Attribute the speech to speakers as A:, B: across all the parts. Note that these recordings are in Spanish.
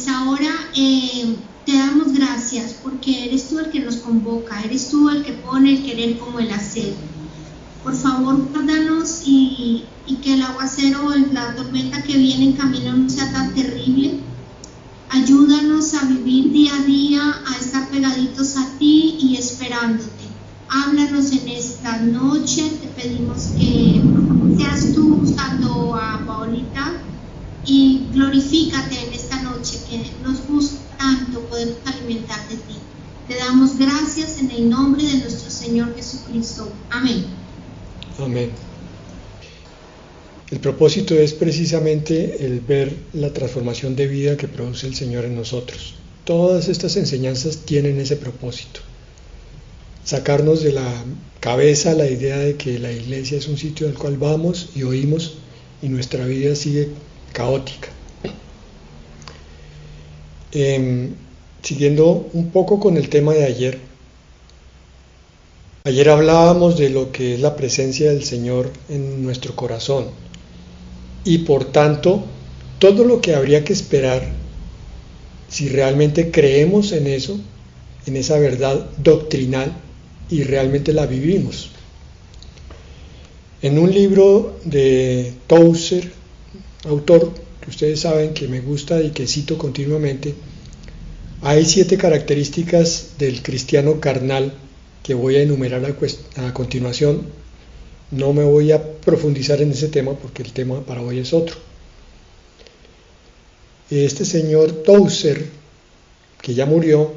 A: ahora te damos gracias porque eres tú el que nos convoca, eres tú el que pone el querer como el hacer. Por favor, guárdanos y que el aguacero, la tormenta que viene en camino no sea tan terrible. Ayúdanos a vivir día a día, a estar pegaditos a ti y esperándote. Háblanos en esta noche, te pedimos que seas tú usando a Paolita y glorifícate en esta noche, que nos gusta tanto poder alimentar de ti. Te damos gracias en el nombre de nuestro Señor Jesucristo. Amén.
B: Amén. El propósito es precisamente el ver la transformación de vida que produce el Señor en nosotros. Todas estas enseñanzas tienen ese propósito. Sacarnos de la cabeza la idea de que la iglesia es un sitio al cual vamos y oímos y nuestra vida sigue caótica. Siguiendo un poco con el tema de ayer. Ayer hablábamos de lo que es la presencia del Señor en nuestro corazón y por tanto todo lo que habría que esperar si realmente creemos en eso, en esa verdad doctrinal y realmente la vivimos. En un libro de Tozer, autor que ustedes saben que me gusta y que cito continuamente, hay 7 características del cristiano carnal que voy a enumerar a continuación. No me voy a profundizar en ese tema porque el tema para hoy es otro. Este señor Tozer, que ya murió,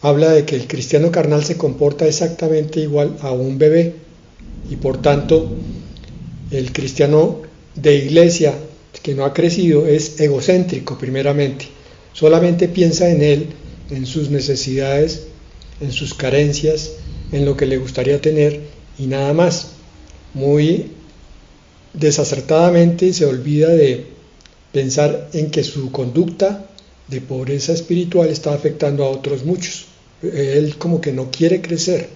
B: habla de que el cristiano carnal se comporta exactamente igual a un bebé y por tanto el cristiano de iglesia que no ha crecido es egocéntrico primeramente, solamente piensa en él, en sus necesidades, en sus carencias, en lo que le gustaría tener y nada más. Muy desacertadamente se olvida de pensar en que su conducta de pobreza espiritual está afectando a otros muchos. Él como que no quiere crecer.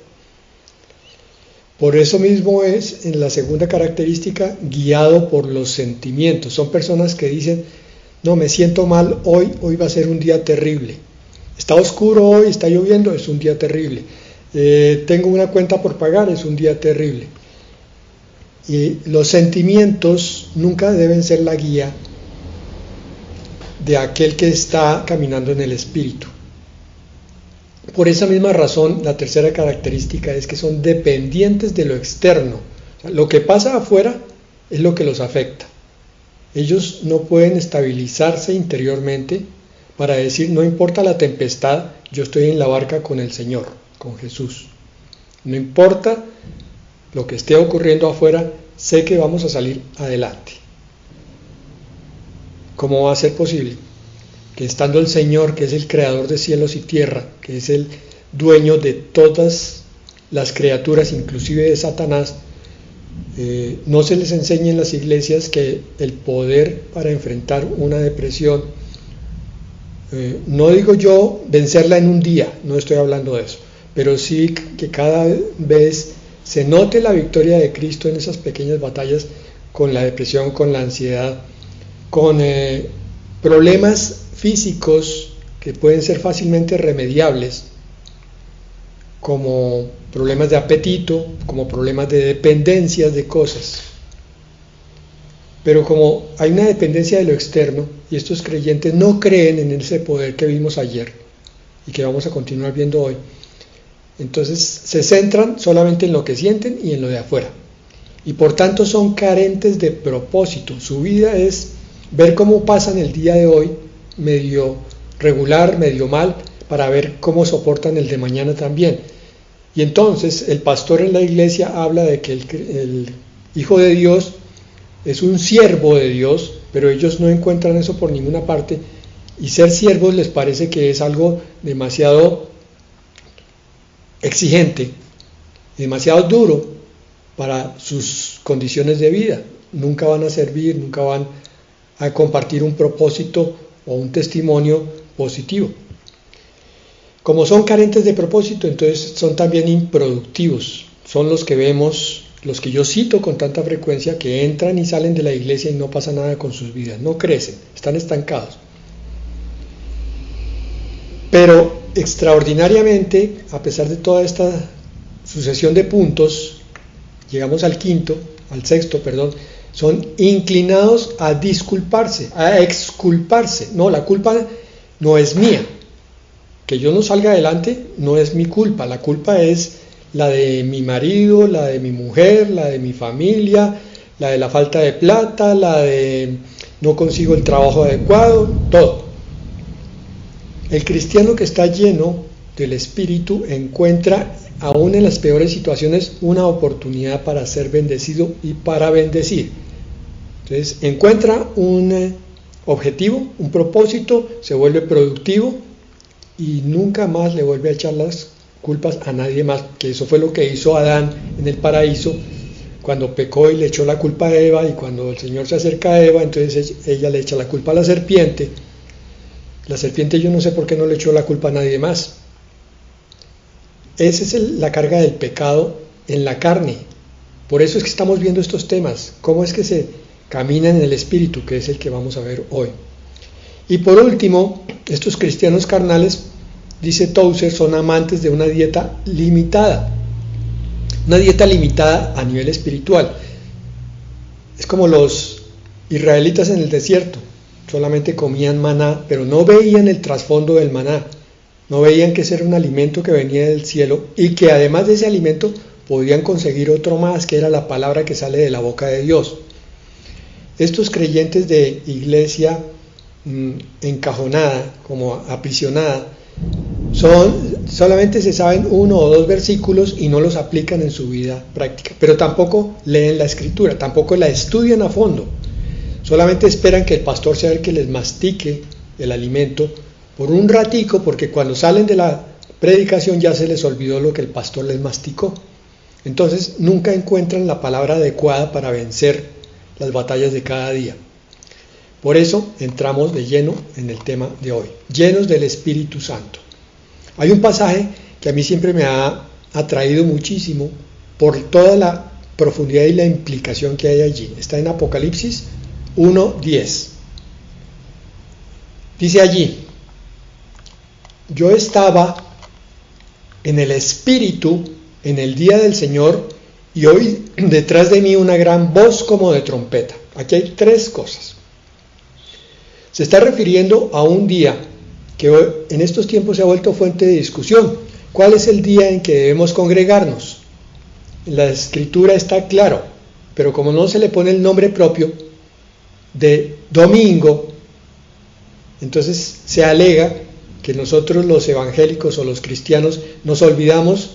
B: Por eso mismo es, en la segunda característica, guiado por los sentimientos. Son personas que dicen, no, me siento mal hoy va a ser un día terrible. Está oscuro hoy, está lloviendo, es un día terrible. Tengo una cuenta por pagar, es un día terrible. Y los sentimientos nunca deben ser la guía de aquel que está caminando en el Espíritu. Por esa misma razón, la tercera característica es que son dependientes de lo externo. O sea, lo que pasa afuera es lo que los afecta. Ellos no pueden estabilizarse interiormente para decir, no importa la tempestad, yo estoy en la barca con el Señor, con Jesús. No importa lo que esté ocurriendo afuera, sé que vamos a salir adelante. ¿Cómo va a ser posible? Que estando el Señor, que es el creador de cielos y tierra, que es el dueño de todas las criaturas, inclusive de Satanás, no se les enseñe en las iglesias que el poder para enfrentar una depresión, no digo yo vencerla en un día, no estoy hablando de eso, pero sí que cada vez se note la victoria de Cristo en esas pequeñas batallas con la depresión, con la ansiedad, con problemas físicos que pueden ser fácilmente remediables, como problemas de apetito, como problemas de dependencias de cosas. Pero como hay una dependencia de lo externo, y estos creyentes no creen en ese poder que vimos ayer y que vamos a continuar viendo hoy, entonces se centran solamente en lo que sienten y en lo de afuera. Y por tanto son carentes de propósito. Su vida es ver cómo pasan el día de hoy, medio regular, medio mal, para ver cómo soportan el de mañana también. Y entonces el pastor en la iglesia habla de que el Hijo de Dios es un siervo de Dios, pero ellos no encuentran eso por ninguna parte, y ser siervos les parece que es algo demasiado exigente, demasiado duro para sus condiciones de vida. Nunca van a servir, nunca van a compartir un propósito o un testimonio positivo. Como son carentes de propósito, entonces son también improductivos. Son los que vemos, los que yo cito con tanta frecuencia, que entran y salen de la iglesia y no pasa nada con sus vidas, no crecen, están estancados. Pero extraordinariamente, a pesar de toda esta sucesión de puntos, llegamos al sexto, son inclinados a disculparse, a exculparse. No, la culpa no es mía. Que yo no salga adelante no es mi culpa. La culpa es la de mi marido, la de mi mujer, la de mi familia, la de la falta de plata, la de no consigo el trabajo adecuado, todo. El cristiano que está lleno del Espíritu encuentra, aún en las peores situaciones, una oportunidad para ser bendecido y para bendecir. Entonces, encuentra un objetivo, un propósito, se vuelve productivo y nunca más le vuelve a echar las culpas a nadie más, que eso fue lo que hizo Adán en el paraíso, cuando pecó y le echó la culpa a Eva, y cuando el Señor se acerca a Eva, entonces ella le echa la culpa a la serpiente. La serpiente, yo no sé por qué no le echó la culpa a nadie más. Esa es la carga del pecado en la carne. Por eso es que estamos viendo estos temas, cómo es que se camina en el Espíritu, que es el que vamos a ver hoy. Y por último, estos cristianos carnales, dice Tozer, son amantes de una dieta limitada a nivel espiritual. Es como los israelitas en el desierto, solamente comían maná, pero no veían el trasfondo del maná, no veían que ese era un alimento que venía del cielo y que además de ese alimento podían conseguir otro más, que era la palabra que sale de la boca de Dios. Estos creyentes de iglesia encajonada, como aprisionada, solamente se saben 1 o 2 versículos y no los aplican en su vida práctica, pero tampoco leen la escritura, tampoco la estudian a fondo, solamente esperan que el pastor sea el que les mastique el alimento por un ratico, porque cuando salen de la predicación ya se les olvidó lo que el pastor les masticó. Entonces nunca encuentran la palabra adecuada para vencer las batallas de cada día. Por eso entramos de lleno en el tema de hoy, llenos del Espíritu Santo. Hay un pasaje que a mí siempre me ha atraído muchísimo por toda la profundidad y la implicación que hay allí. Está en Apocalipsis 1:10. Dice allí: yo estaba en el Espíritu en el día del Señor y oí detrás de mí una gran voz como de trompeta. Aquí hay 3 cosas. Se está refiriendo a un día que en estos tiempos se ha vuelto fuente de discusión. ¿Cuál es el día en que debemos congregarnos? En la Escritura está claro, pero como no se le pone el nombre propio de domingo, entonces se alega que nosotros los evangélicos o los cristianos nos olvidamos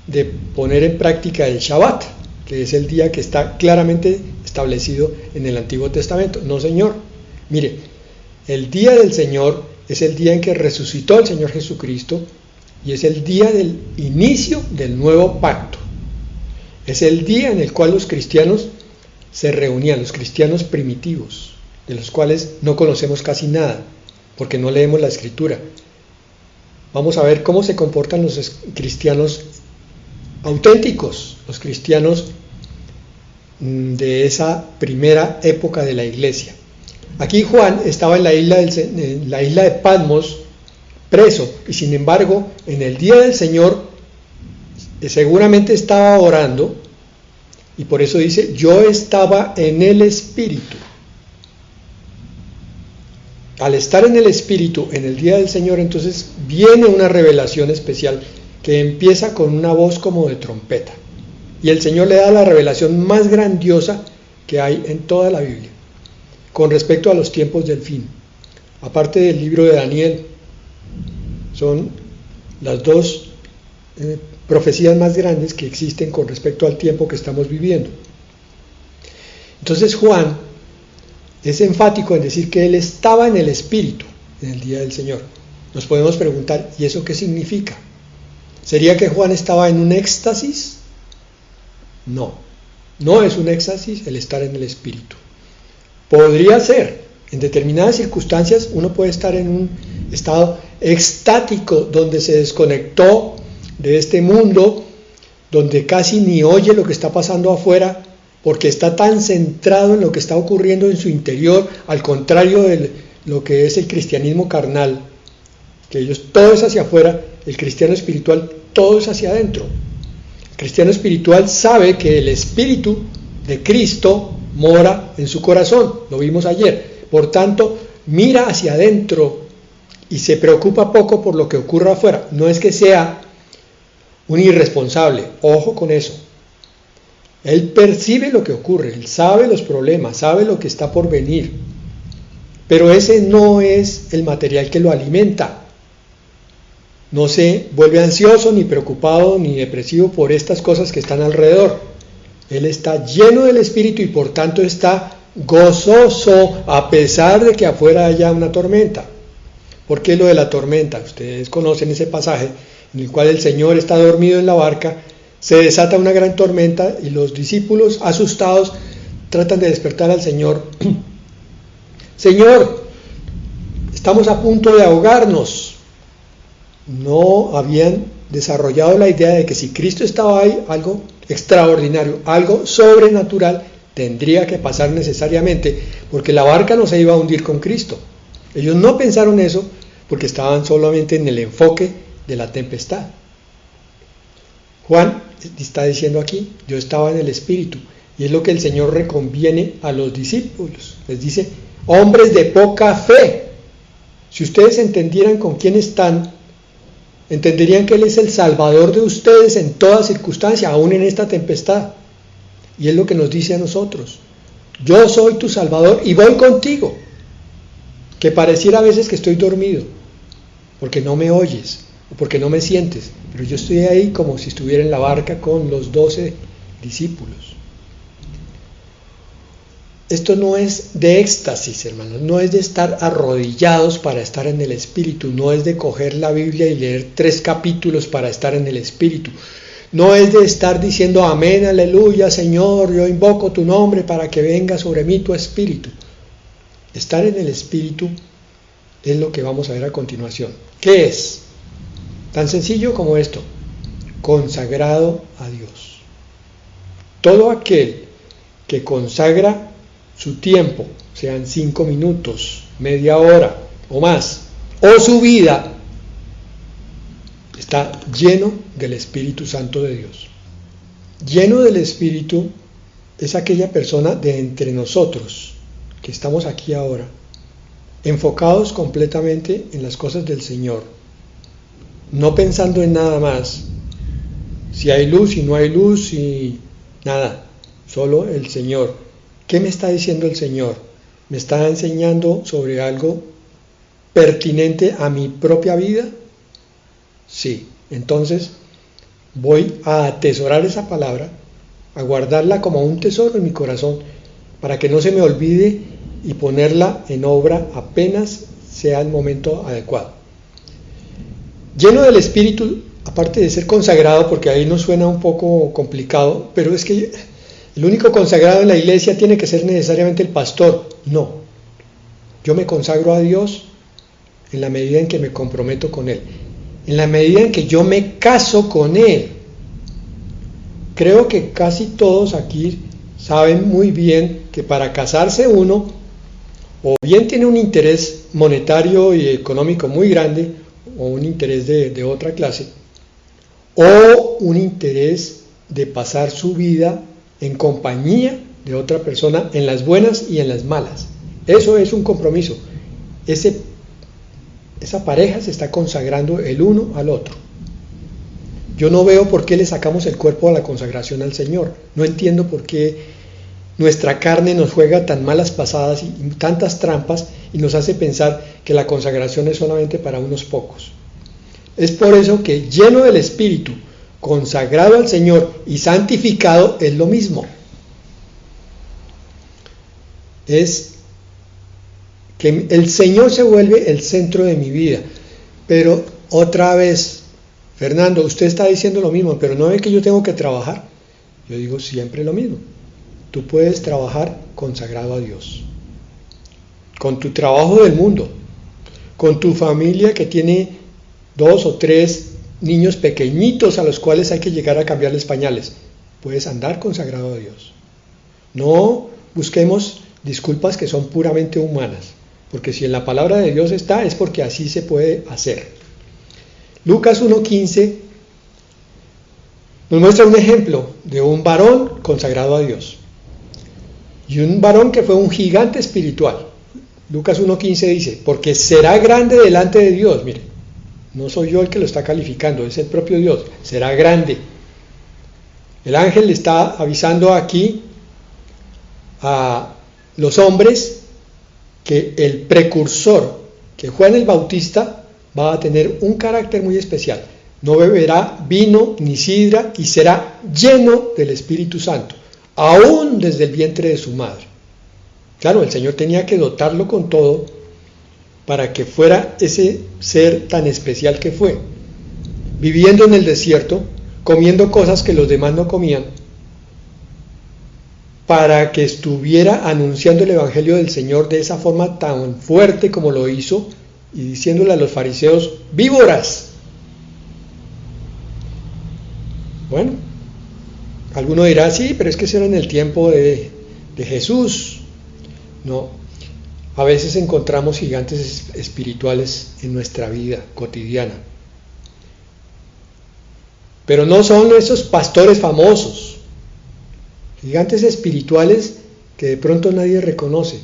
B: de poner en práctica el Shabbat, que es el día que está claramente establecido en el Antiguo Testamento. No, señor. Mire, el día del Señor es el día en que resucitó el Señor Jesucristo y es el día del inicio del nuevo pacto. Es el día en el cual los cristianos se reunían, los cristianos primitivos, de los cuales no conocemos casi nada, porque no leemos la Escritura. Vamos a ver cómo se comportan los cristianos auténticos, los cristianos de esa primera época de la iglesia. Aquí Juan estaba en la isla de Patmos, preso, y sin embargo, en el día del Señor, seguramente estaba orando, y por eso dice: yo estaba en el Espíritu. Al estar en el Espíritu, en el día del Señor, entonces viene una revelación especial que empieza con una voz como de trompeta. Y el Señor le da la revelación más grandiosa que hay en toda la Biblia, con respecto a los tiempos del fin. Aparte del libro de Daniel, son las 2 profecías más grandes que existen con respecto al tiempo que estamos viviendo. Entonces Juan es enfático en decir que él estaba en el Espíritu en el día del Señor. Nos podemos preguntar, ¿y eso qué significa? ¿Sería que Juan estaba en un éxtasis? No, no es un éxtasis el estar en el Espíritu. Podría ser, en determinadas circunstancias uno puede estar en un estado extático donde se desconectó de este mundo, donde casi ni oye lo que está pasando afuera, porque está tan centrado en lo que está ocurriendo en su interior, al contrario de lo que es el cristianismo carnal, que ellos todo es hacia afuera, el cristiano espiritual todo es hacia adentro. El cristiano espiritual sabe que el Espíritu de Cristo mora en su corazón, lo vimos ayer. Por tanto, mira hacia adentro y se preocupa poco por lo que ocurra afuera. No es que sea un irresponsable, ojo con eso. Él percibe lo que ocurre, él sabe los problemas, sabe lo que está por venir, pero ese no es el material que lo alimenta. No se vuelve ansioso, ni preocupado, ni depresivo por estas cosas que están alrededor. Él está lleno del Espíritu y por tanto está gozoso a pesar de que afuera haya una tormenta. ¿Por qué lo de la tormenta? Ustedes conocen ese pasaje en el cual el Señor está dormido en la barca, se desata una gran tormenta y los discípulos asustados tratan de despertar al Señor. Señor, estamos a punto de ahogarnos. No habían desarrollado la idea de que si Cristo estaba ahí, algo extraordinario, algo sobrenatural tendría que pasar necesariamente, porque la barca no se iba a hundir con Cristo. Ellos no pensaron eso porque estaban solamente en el enfoque de la tempestad. Juan está diciendo aquí, yo estaba en el Espíritu, y es lo que el Señor reconviene a los discípulos. Les dice, hombres de poca fe, si ustedes entendieran con quién están, entenderían que Él es el Salvador de ustedes en toda circunstancia, aún en esta tempestad. Y es lo que nos dice a nosotros, yo soy tu Salvador y voy contigo, que pareciera a veces que estoy dormido, porque no me oyes, o porque no me sientes, pero yo estoy ahí como si estuviera en la barca con los 12 discípulos. Esto no es de éxtasis, hermanos, no es de estar arrodillados para estar en el Espíritu, no es de coger la Biblia y leer 3 capítulos para estar en el Espíritu, no es de estar diciendo amén, aleluya, Señor, yo invoco tu nombre para que venga sobre mí tu Espíritu. Estar en el Espíritu es lo que vamos a ver a continuación. ¿Qué es? Tan sencillo como esto, consagrado a Dios. Todo aquel que consagra su tiempo, sean 5 minutos, media hora o más, o su vida, está lleno del Espíritu Santo de Dios. Lleno del Espíritu es aquella persona de entre nosotros, que estamos aquí ahora, enfocados completamente en las cosas del Señor, no pensando en nada más, si hay luz, si no hay luz, si nada, solo el Señor. ¿Qué me está diciendo el Señor? ¿Me está enseñando sobre algo pertinente a mi propia vida? Sí, entonces voy a atesorar esa palabra, a guardarla como un tesoro en mi corazón, para que no se me olvide y ponerla en obra apenas sea el momento adecuado. Lleno del Espíritu, aparte de ser consagrado, porque ahí nos suena un poco complicado, pero es que el único consagrado en la iglesia tiene que ser necesariamente el pastor. No, yo me consagro a Dios en la medida en que me comprometo con Él, en la medida en que yo me caso con Él. Creo que casi todos aquí saben muy bien que para casarse uno, o bien tiene un interés monetario y económico muy grande, o un interés de otra clase, o un interés de pasar su vida en compañía de otra persona, en las buenas y en las malas. Eso es un compromiso. Esa pareja se está consagrando el uno al otro. Yo no veo por qué le sacamos el cuerpo a la consagración al Señor. No entiendo por qué nuestra carne nos juega tan malas pasadas y tantas trampas y nos hace pensar que la consagración es solamente para unos pocos. Es por eso que lleno del Espíritu, consagrado al Señor y santificado es lo mismo. Es que el Señor se vuelve el centro de mi vida. Pero otra vez, Fernando, usted está diciendo lo mismo, pero no ve que yo tengo que trabajar. Yo digo siempre lo mismo. Tú puedes trabajar consagrado a Dios, con tu trabajo del mundo, con tu familia que tiene 2 o 3 niños pequeñitos a los cuales hay que llegar a cambiarles pañales. Puedes andar consagrado a Dios. No busquemos disculpas que son puramente humanas. porque si en la palabra de Dios está, es porque así se puede hacer. Lucas 1:15 nos muestra un ejemplo de un varón consagrado a Dios y un varón que fue un gigante espiritual. Lucas 1:15 dice, porque será grande delante de Dios. Mire, no soy yo el que lo está calificando, es el propio Dios, será grande. El ángel le está avisando aquí a los hombres que el precursor, que Juan el Bautista, va a tener un carácter muy especial. No beberá vino ni sidra y será lleno del Espíritu Santo, aún desde el vientre de su madre. Claro, el Señor tenía que dotarlo con todo para que fuera ese ser tan especial que fue, viviendo en el desierto, comiendo cosas que los demás no comían, para que estuviera anunciando el Evangelio del Señor de esa forma tan fuerte como lo hizo, y diciéndole a los fariseos, víboras. Bueno, alguno dirá, sí, pero es que eso era en el tiempo de Jesús. No, a veces encontramos gigantes espirituales en nuestra vida cotidiana, pero no son esos pastores famosos, gigantes espirituales que de pronto nadie reconoce,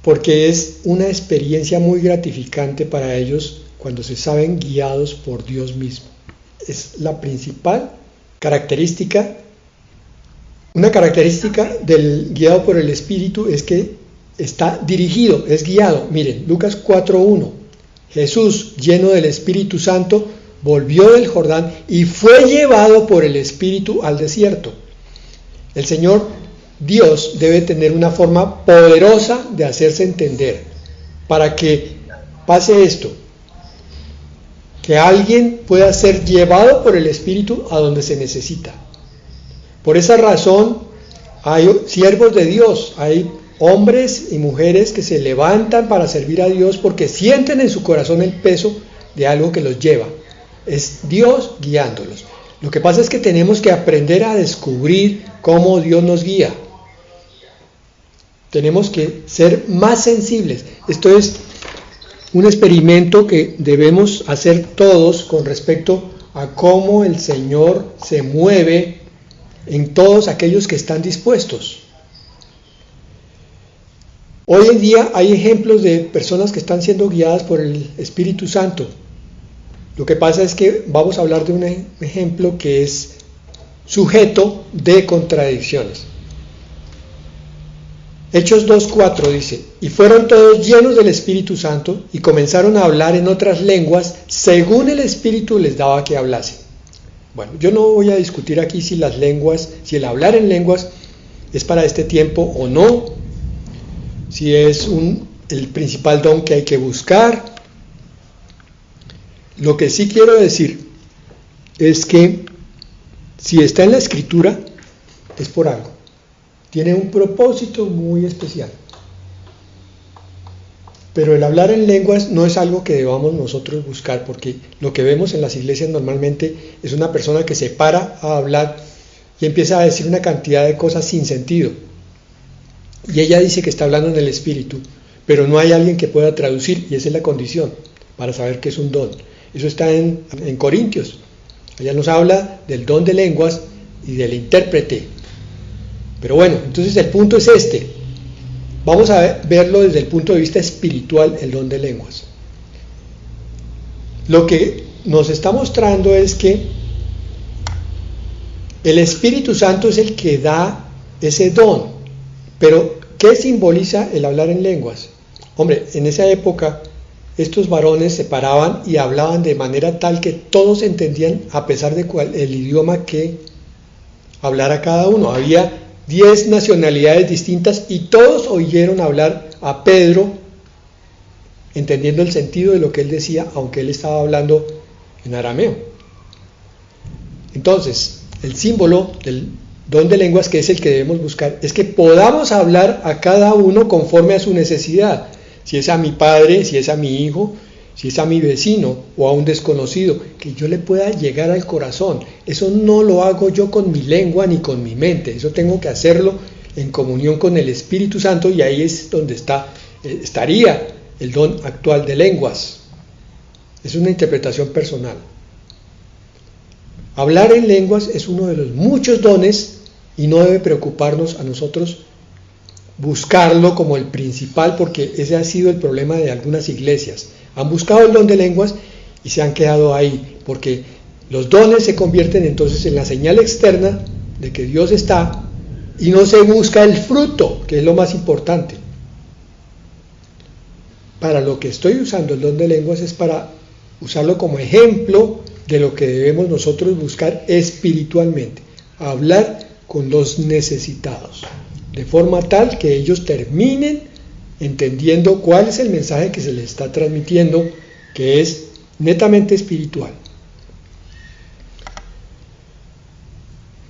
B: porque es una experiencia muy gratificante para ellos cuando se saben guiados por Dios mismo. Es la principal característica. Una característica del guiado por el Espíritu es que está dirigido, es guiado. Miren, Lucas 4:1, Jesús, lleno del Espíritu Santo, volvió del Jordán y fue llevado por el Espíritu al desierto. El Señor Dios debe tener una forma poderosa de hacerse entender para que pase esto, que alguien pueda ser llevado por el Espíritu a donde se necesita. Por esa razón hay siervos de Dios, hay hombres y mujeres que se levantan para servir a Dios porque sienten en su corazón el peso de algo que los lleva. Es Dios guiándolos. Lo que pasa es que tenemos que aprender a descubrir cómo Dios nos guía. Tenemos que ser más sensibles. Esto es un experimento que debemos hacer todos con respecto a cómo el Señor se mueve en todos aquellos que están dispuestos. Hoy en día hay ejemplos de personas que están siendo guiadas por el Espíritu Santo. Lo que pasa es que vamos a hablar de un ejemplo que es sujeto de contradicciones. Hechos 2:4 dice, y fueron todos llenos del Espíritu Santo y comenzaron a hablar en otras lenguas según el Espíritu les daba que hablase. Bueno, yo no voy a discutir aquí si las lenguas, si el hablar en lenguas es para este tiempo o no, si es el principal don que hay que buscar. Lo que sí quiero decir es que si está en la Escritura es por algo, tiene un propósito muy especial. Pero el hablar en lenguas no es algo que debamos nosotros buscar, porque lo que vemos en las iglesias normalmente es una persona que se para a hablar y empieza a decir una cantidad de cosas sin sentido. Y ella dice que está hablando en el Espíritu, pero no hay alguien que pueda traducir, y esa es la condición para saber que es un don. Eso está en Corintios. Allá nos habla del don de lenguas y del intérprete. Pero bueno, entonces el punto es este. Vamos a verlo desde el punto de vista espiritual, el don de lenguas. Lo que nos está mostrando es que el Espíritu Santo es el que da ese don. Pero, ¿qué simboliza el hablar en lenguas? Hombre, en esa época estos varones se paraban y hablaban de manera tal que todos entendían a pesar de el idioma que hablara cada uno. Había 10 nacionalidades distintas y todos oyeron hablar a Pedro entendiendo el sentido de lo que él decía, aunque él estaba hablando en arameo. Entonces, el símbolo del don de lenguas, que es el que debemos buscar, es que podamos hablar a cada uno conforme a su necesidad. Si es a mi padre, si es a mi hijo, si es a mi vecino o a un desconocido, que yo le pueda llegar al corazón. Eso no lo hago yo con mi lengua ni con mi mente, eso tengo que hacerlo en comunión con el Espíritu Santo, y ahí es donde estaría el don actual de lenguas. Es una interpretación personal. Hablar en lenguas es uno de los muchos dones y no debe preocuparnos a nosotros buscarlo como el principal, porque ese ha sido el problema de algunas iglesias. Han buscado el don de lenguas y se han quedado ahí, porque los dones se convierten entonces en la señal externa de que Dios está, y no se busca el fruto, que es lo más importante. Para lo que estoy usando el don de lenguas es para usarlo como ejemplo de lo que debemos nosotros buscar espiritualmente, hablar con los necesitados, de forma tal que ellos terminen entendiendo cuál es el mensaje que se les está transmitiendo, que es netamente espiritual.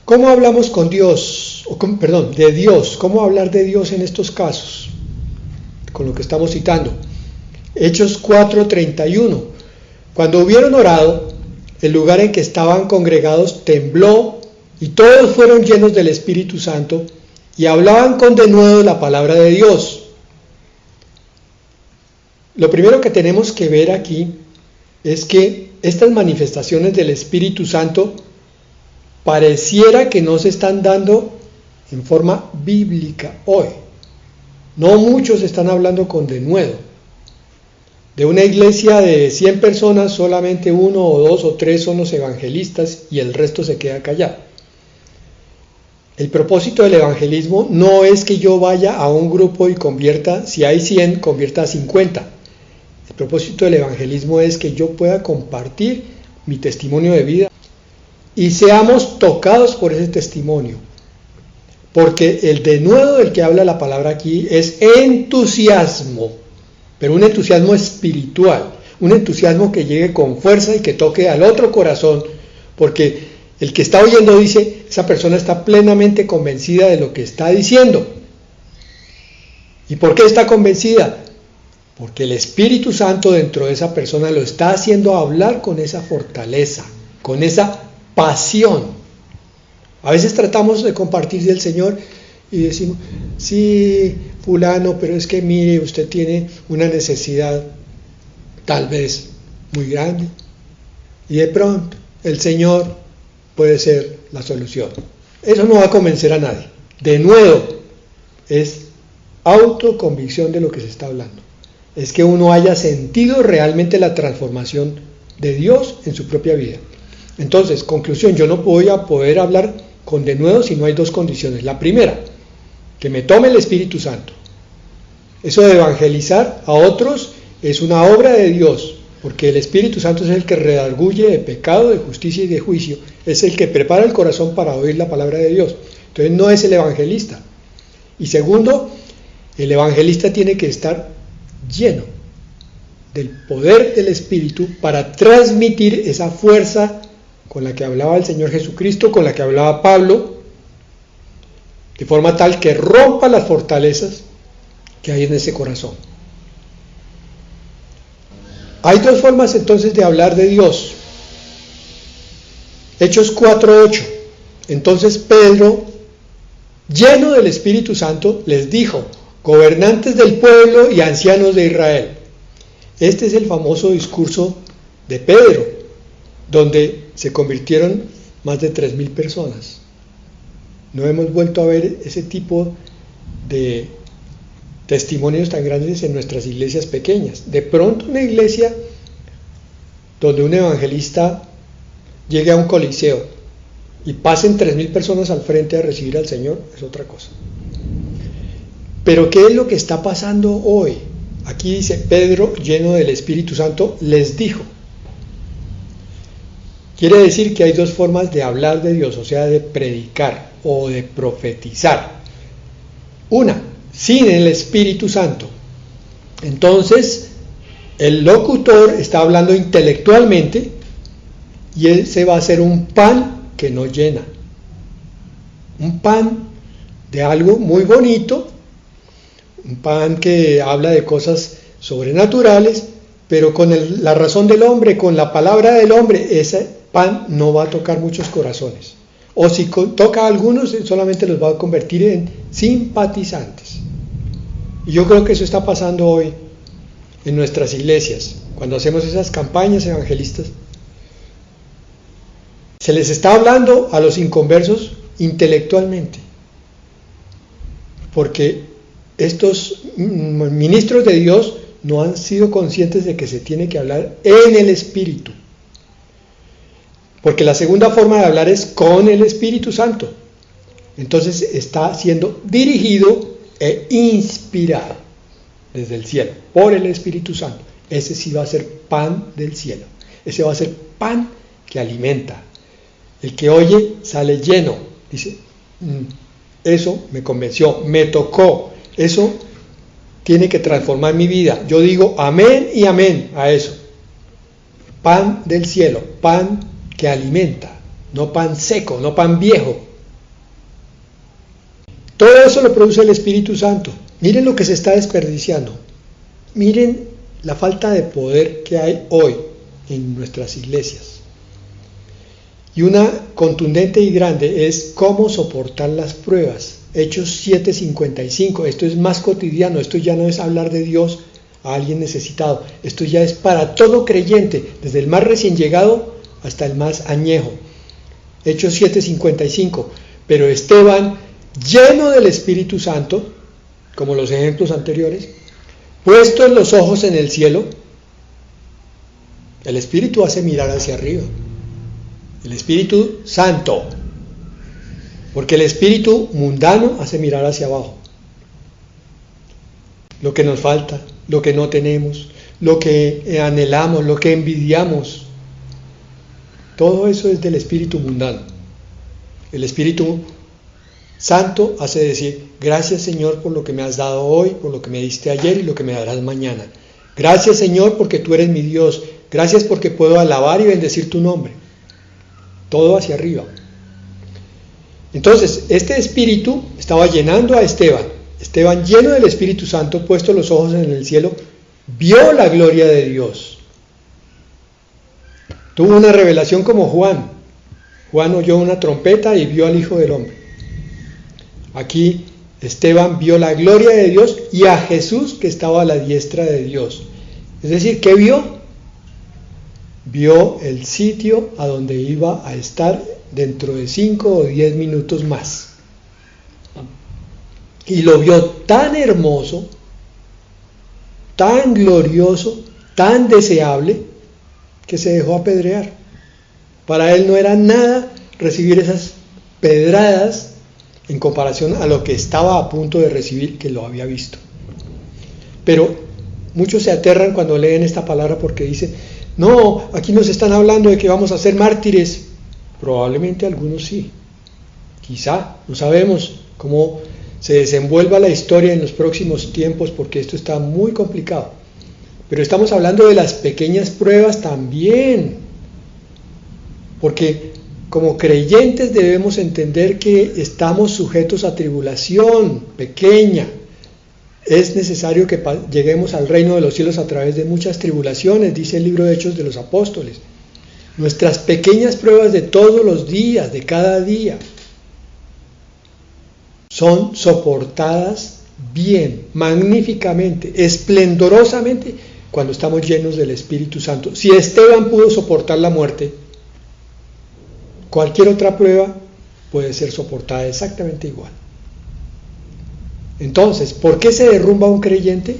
B: ¿Cómo hablamos con Dios? De Dios. ¿Cómo hablar de Dios en estos casos? Con lo que estamos citando. Hechos 4:31. Cuando hubieron orado, el lugar en que estaban congregados tembló y todos fueron llenos del Espíritu Santo y hablaban con denuedo la palabra de Dios. Lo primero que tenemos que ver aquí es que estas manifestaciones del Espíritu Santo pareciera que no se están dando en forma bíblica hoy. No muchos están hablando con denuedo. De una iglesia de 100 personas, solamente 1 o 2 o 3 son los evangelistas y el resto se queda callado. El propósito del evangelismo no es que yo vaya a un grupo y convierta, si hay 100, convierta a 50. El propósito del evangelismo es que yo pueda compartir mi testimonio de vida y seamos tocados por ese testimonio. Porque el denuedo del que habla la palabra aquí es entusiasmo, pero un entusiasmo espiritual, un entusiasmo que llegue con fuerza y que toque al otro corazón, porque el que está oyendo dice, esa persona está plenamente convencida de lo que está diciendo. ¿Y por qué está convencida? Porque el Espíritu Santo dentro de esa persona lo está haciendo hablar con esa fortaleza, con esa pasión. A veces tratamos de compartir del Señor y decimos, sí, fulano, pero es que mire, usted tiene una necesidad tal vez muy grande, y de pronto el Señor puede ser la solución. Eso no va a convencer a nadie. De nuevo, es autoconvicción de lo que se está hablando. Es que uno haya sentido realmente la transformación de Dios en su propia vida. Entonces, conclusión, yo no voy a poder hablar con denuedo si no hay dos condiciones. La primera, que me tome el Espíritu Santo. Eso de evangelizar a otros es una obra de Dios, porque el Espíritu Santo es el que redarguye de pecado, de justicia y de juicio. Es el que prepara el corazón para oír la palabra de Dios. Entonces no es el evangelista. Y segundo, el evangelista tiene que estar lleno del poder del Espíritu para transmitir esa fuerza con la que hablaba el Señor Jesucristo, con la que hablaba Pablo, de forma tal que rompa las fortalezas que hay en ese corazón. Hay dos formas entonces de hablar de Dios. Hechos 4:8. Entonces Pedro, lleno del Espíritu Santo, les dijo, gobernantes del pueblo y ancianos de Israel. Este es el famoso discurso de Pedro, donde se convirtieron más de 3,000 personas. No hemos vuelto a ver ese tipo de testimonios tan grandes en nuestras iglesias pequeñas. De pronto una iglesia donde un evangelista llegue a un coliseo y pasen 3,000 personas al frente a recibir al Señor, es otra cosa. Pero ¿qué es lo que está pasando hoy? Aquí dice, Pedro, lleno del Espíritu Santo, les dijo. Quiere decir que hay dos formas de hablar de Dios, o sea, de predicar o de profetizar. Una, sin el Espíritu Santo. Entonces, el locutor está hablando intelectualmente y ese va a ser un pan que no llena. Un pan de algo muy bonito, un pan que habla de cosas sobrenaturales, pero con la razón del hombre, con la palabra del hombre, ese pan no va a tocar muchos corazones. O si toca a algunos, solamente los va a convertir en simpatizantes. Y yo creo que eso está pasando hoy en nuestras iglesias. Cuando hacemos esas campañas evangelistas, se les está hablando a los inconversos intelectualmente. Porque estos ministros de Dios no han sido conscientes de que se tiene que hablar en el Espíritu. Porque la segunda forma de hablar es con el Espíritu Santo. Entonces está siendo dirigido e inspirado desde el cielo por el Espíritu Santo. Ese sí va a ser pan del cielo. Ese va a ser pan que alimenta. El que oye sale lleno. Dice, eso me convenció, me tocó. Eso tiene que transformar mi vida. Yo digo amén y amén a eso. Pan del cielo, pan que alimenta, no pan seco, no pan viejo. Todo eso lo produce el Espíritu Santo. Miren lo que se está desperdiciando. Miren la falta de poder que hay hoy en nuestras iglesias. Y una contundente y grande es cómo soportar las pruebas. Hechos 7:55. Esto es más cotidiano. Esto ya no es hablar de Dios a alguien necesitado. Esto ya es para todo creyente, desde el más recién llegado hasta el más añejo. Hechos 7:55. Pero Esteban, lleno del Espíritu Santo, como los ejemplos anteriores, puestos los ojos en el cielo, el Espíritu hace mirar hacia arriba. El Espíritu Santo. Porque el espíritu mundano hace mirar hacia abajo. Lo que nos falta, lo que no tenemos, lo que anhelamos, lo que envidiamos. Todo eso es del espíritu mundano. El Espíritu Santo hace decir, gracias Señor por lo que me has dado hoy, por lo que me diste ayer y lo que me darás mañana. Gracias Señor porque tú eres mi Dios. Gracias porque puedo alabar y bendecir tu nombre. Todo hacia arriba. Entonces, este espíritu estaba llenando a Esteban. Esteban, lleno del Espíritu Santo, puesto los ojos en el cielo, vio la gloria de Dios. Tuvo una revelación como Juan. Juan oyó una trompeta y vio al Hijo del Hombre. Aquí Esteban vio la gloria de Dios y a Jesús que estaba a la diestra de Dios. Es decir, ¿qué vio? Vio el sitio a donde iba a estar dentro de 5 o 10 minutos más. Y lo vio tan hermoso, tan glorioso, tan deseable, que se dejó apedrear. Para él no era nada recibir esas pedradas en comparación a lo que estaba a punto de recibir, que lo había visto. Pero muchos se aterran cuando leen esta palabra porque dicen, no, aquí nos están hablando de que vamos a ser mártires. Probablemente algunos sí, quizá, no sabemos cómo se desenvuelva la historia en los próximos tiempos porque esto está muy complicado. Pero estamos hablando de las pequeñas pruebas también, porque como creyentes debemos entender que estamos sujetos a tribulación pequeña. Es necesario que lleguemos al reino de los cielos a través de muchas tribulaciones, dice el libro de Hechos de los Apóstoles. Nuestras pequeñas pruebas de todos los días, de cada día, son soportadas bien, magníficamente, esplendorosamente, cuando estamos llenos del Espíritu Santo. Si Esteban pudo soportar la muerte, cualquier otra prueba puede ser soportada exactamente igual. Entonces, ¿por qué se derrumba un creyente?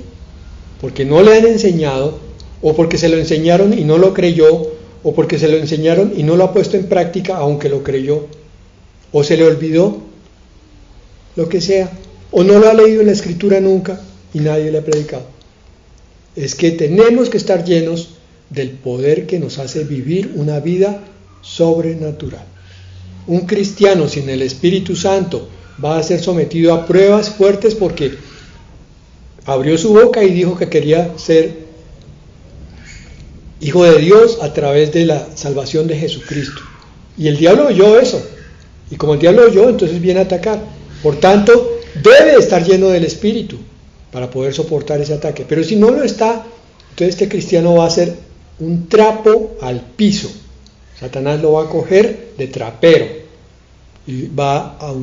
B: Porque no le han enseñado, o porque se lo enseñaron y no lo creyó, o porque se lo enseñaron y no lo ha puesto en práctica aunque lo creyó, o se le olvidó, lo que sea, o no lo ha leído en la Escritura nunca y nadie le ha predicado. Es que tenemos que estar llenos del poder que nos hace vivir una vida sobrenatural. Un cristiano sin el Espíritu Santo va a ser sometido a pruebas fuertes porque abrió su boca y dijo que quería ser hijo de Dios a través de la salvación de Jesucristo. Y el diablo oyó eso. Y como el diablo oyó, entonces viene a atacar. Por tanto, debe estar lleno del Espíritu para poder soportar ese ataque. Pero si no lo está, entonces este cristiano va a ser un trapo al piso. Satanás lo va a coger de trapero. y va a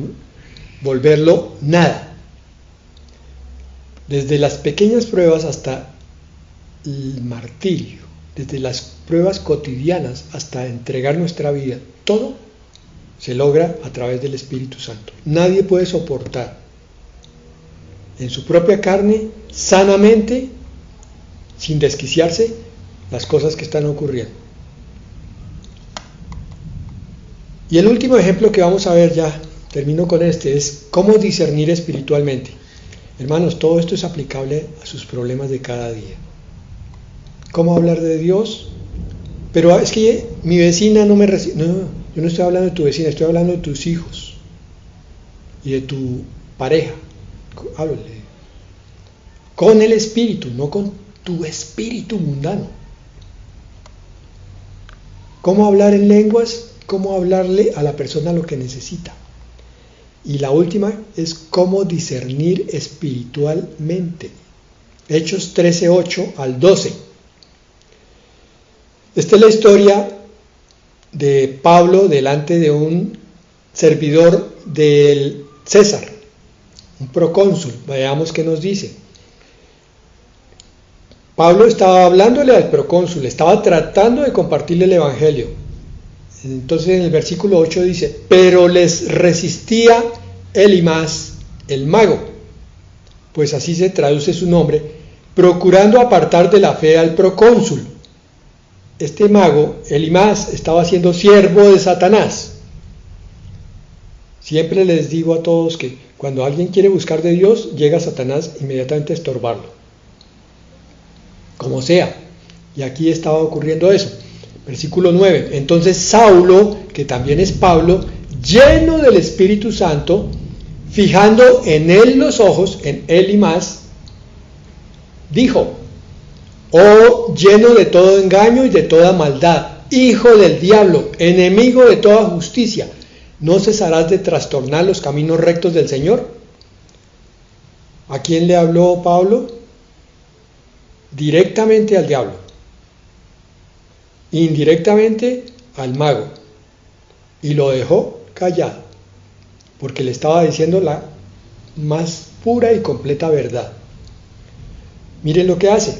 B: volverlo nada. Desde las pequeñas pruebas hasta el martirio, desde las pruebas cotidianas hasta entregar nuestra vida, todo se logra a través del Espíritu Santo. Nadie puede soportar en su propia carne, sanamente, sin desquiciarse, las cosas que están ocurriendo. Y el último ejemplo que vamos a ver, ya termino con este, es cómo discernir espiritualmente. Hermanos, todo esto es aplicable a sus problemas de cada día. ¿Cómo hablar de Dios? Pero es que mi vecina no me recibe. No, yo no estoy hablando de tu vecina, estoy hablando de tus hijos y de tu pareja. Háblale con el Espíritu, no con tu espíritu mundano. ¿Cómo hablar en lenguas? ¿Cómo hablarle a la persona lo que necesita? Y la última es cómo discernir espiritualmente. Hechos 13:8 al 12. Esta es la historia de Pablo delante de un servidor del César, un procónsul. Veamos qué nos dice. Pablo estaba hablándole al procónsul, estaba tratando de compartirle el evangelio. Entonces en el versículo 8 dice: pero les resistía Elimas, el mago, pues así se traduce su nombre, procurando apartar de la fe al procónsul. Este mago, Elimas, estaba siendo siervo de Satanás. Siempre les digo a todos que cuando alguien quiere buscar de Dios, llega Satanás inmediatamente a estorbarlo, como sea. Y aquí estaba ocurriendo eso. Versículo 9. Entonces Saulo, que también es Pablo, lleno del Espíritu Santo, fijando en él los ojos, en Elimas, dijo: oh, lleno de todo engaño y de toda maldad, hijo del diablo, enemigo de toda justicia, ¿no cesarás de trastornar los caminos rectos del Señor? ¿A quién le habló Pablo? Directamente al diablo, indirectamente al mago, y lo dejó callado, porque le estaba diciendo la más pura y completa verdad. Miren lo que hace.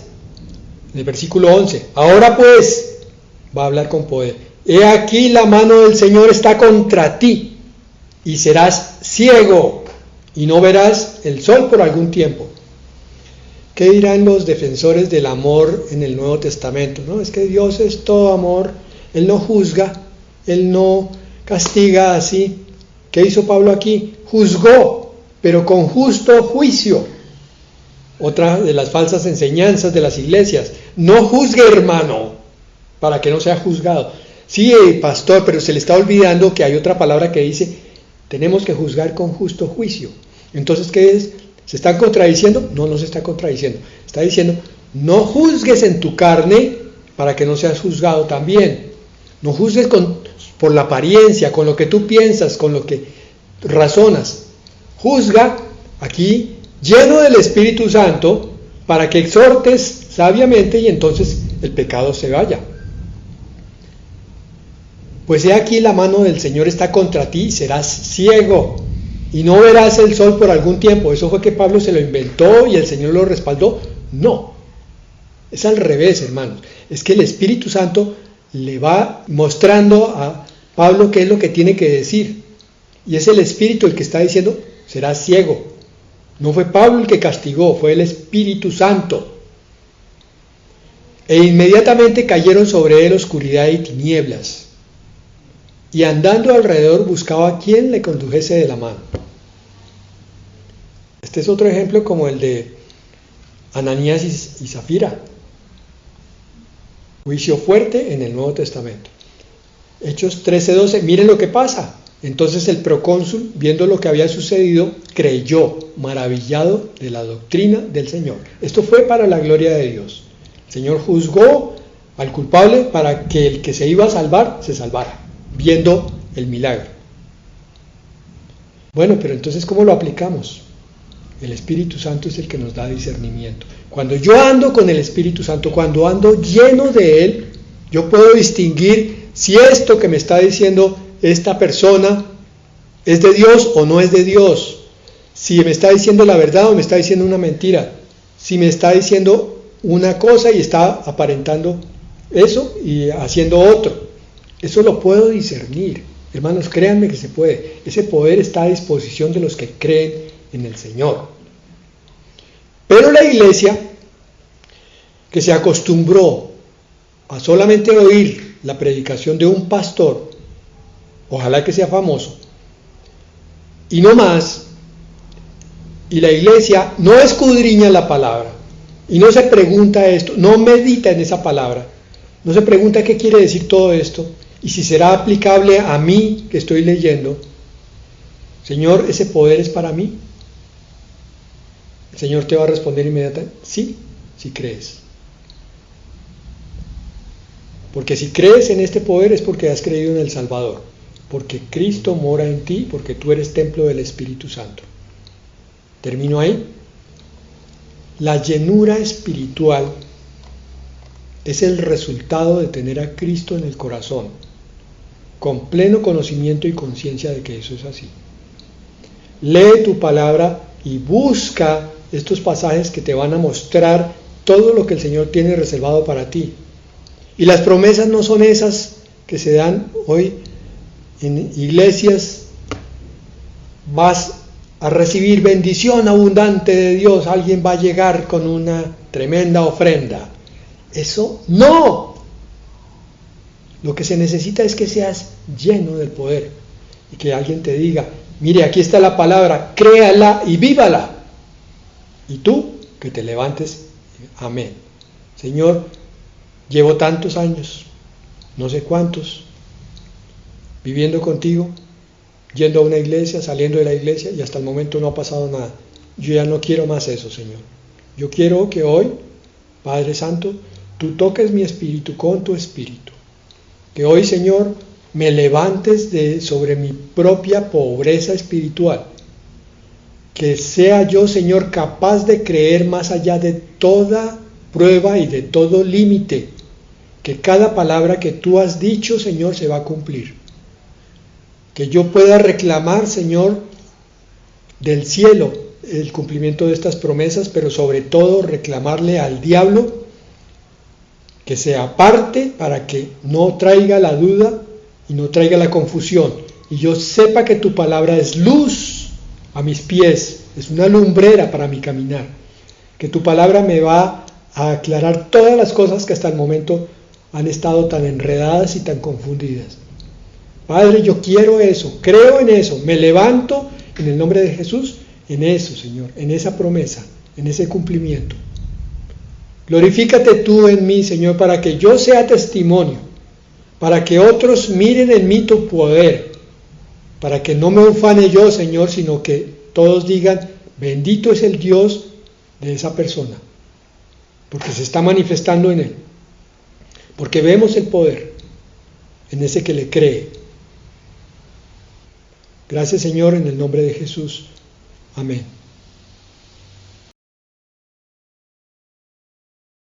B: En el versículo 11, ahora pues, va a hablar con poder: he aquí la mano del Señor está contra ti, y serás ciego, y no verás el sol por algún tiempo. ¿Qué dirán los defensores del amor en el Nuevo Testamento? No, es que Dios es todo amor, Él no juzga, Él no castiga así. ¿Qué hizo Pablo aquí? Juzgó, pero con justo juicio. Otra de las falsas enseñanzas de las iglesias: no juzgue, hermano, para que no sea juzgado. Sí, pastor, pero se le está olvidando que hay otra palabra que dice: tenemos que juzgar con justo juicio. Entonces, ¿qué es? ¿Se están contradiciendo? No, no se está contradiciendo. Está diciendo: no juzgues en tu carne para que no seas juzgado también. No juzgues por la apariencia, con lo que tú piensas, con lo que razonas. Juzga aquí lleno del Espíritu Santo, para que exhortes sabiamente y entonces el pecado se vaya. Pues he aquí la mano del Señor está contra ti y serás ciego, y no verás el sol por algún tiempo. ¿Eso fue que Pablo se lo inventó y el Señor lo respaldó? No, es al revés, hermanos. Es que el Espíritu Santo le va mostrando a Pablo qué es lo que tiene que decir, y es el Espíritu el que está diciendo: serás ciego. No fue Pablo el que castigó, fue el Espíritu Santo. E inmediatamente cayeron sobre él oscuridad y tinieblas, y andando alrededor buscaba a quien le condujese de la mano. Este es otro ejemplo como el de Ananías y Zafira. Juicio fuerte en el Nuevo Testamento. Hechos 13:12, miren lo que pasa. Entonces el procónsul, viendo lo que había sucedido, creyó, maravillado de la doctrina del Señor. Esto fue para la gloria de Dios. El Señor juzgó al culpable para que el que se iba a salvar, se salvara, viendo el milagro. Bueno, pero entonces, ¿cómo lo aplicamos? El Espíritu Santo es el que nos da discernimiento. Cuando yo ando con el Espíritu Santo, cuando ando lleno de Él, yo puedo distinguir si esto que me está diciendo esta persona ¿Es de Dios o no es de Dios? Si me está diciendo la verdad o me está diciendo una mentira. Si me está diciendo una cosa y está aparentando eso y haciendo otro. Eso lo puedo discernir. Hermanos, créanme que se puede. Ese poder está a disposición de los que creen en el Señor. Pero la iglesia, que se acostumbró a solamente oír la predicación de un pastor, ojalá que sea famoso, y no más, y la iglesia no escudriña la palabra, y no se pregunta esto, no medita en esa palabra, no se pregunta qué quiere decir todo esto, y si será aplicable a mí que estoy leyendo. Señor, ¿ese poder es para mí? El Señor te va a responder inmediatamente, sí, si crees. Porque si crees en este poder es porque has creído en el Salvador, porque Cristo mora en ti, porque tú eres templo del Espíritu Santo. Termino ahí. La llenura espiritual es el resultado de tener a Cristo en el corazón, con pleno conocimiento y conciencia de que eso es así. Lee tu palabra y busca estos pasajes que te van a mostrar todo lo que el Señor tiene reservado para ti. Y las promesas no son esas que se dan hoy en iglesias. Vas a recibir bendición abundante de Dios, alguien va a llegar con una tremenda ofrenda. Eso no. Lo que se necesita es que seas lleno del poder y que alguien te diga, mire, aquí está la palabra, créala y vívala. Y tú que te levantes, amén. Señor, llevo tantos años, no sé cuántos, viviendo contigo, yendo a una iglesia, saliendo de la iglesia, y hasta el momento no ha pasado nada. Yo ya no quiero más eso, Señor. Yo quiero que hoy, Padre Santo, tú toques mi espíritu con tu espíritu. Que hoy, Señor, me levantes sobre mi propia pobreza espiritual. Que sea yo, Señor, capaz de creer más allá de toda prueba y de todo límite, que cada palabra que tú has dicho, Señor, se va a cumplir. Que yo pueda reclamar, Señor, del cielo el cumplimiento de estas promesas, pero sobre todo reclamarle al diablo que se aparte para que no traiga la duda y no traiga la confusión. Y yo sepa que tu palabra es luz a mis pies, es una lumbrera para mi caminar. Que tu palabra me va a aclarar todas las cosas que hasta el momento han estado tan enredadas y tan confundidas. Padre, yo quiero eso, creo en eso, me levanto en el nombre de Jesús, en eso, Señor, en esa promesa, en ese cumplimiento. Glorifícate tú en mí, Señor, para que yo sea testimonio, para que otros miren en mí tu poder, para que no me ufane yo, Señor, sino que todos digan, bendito es el Dios de esa persona, porque se está manifestando en él, porque vemos el poder en ese que le cree. Gracias, Señor, en el nombre de Jesús. Amén.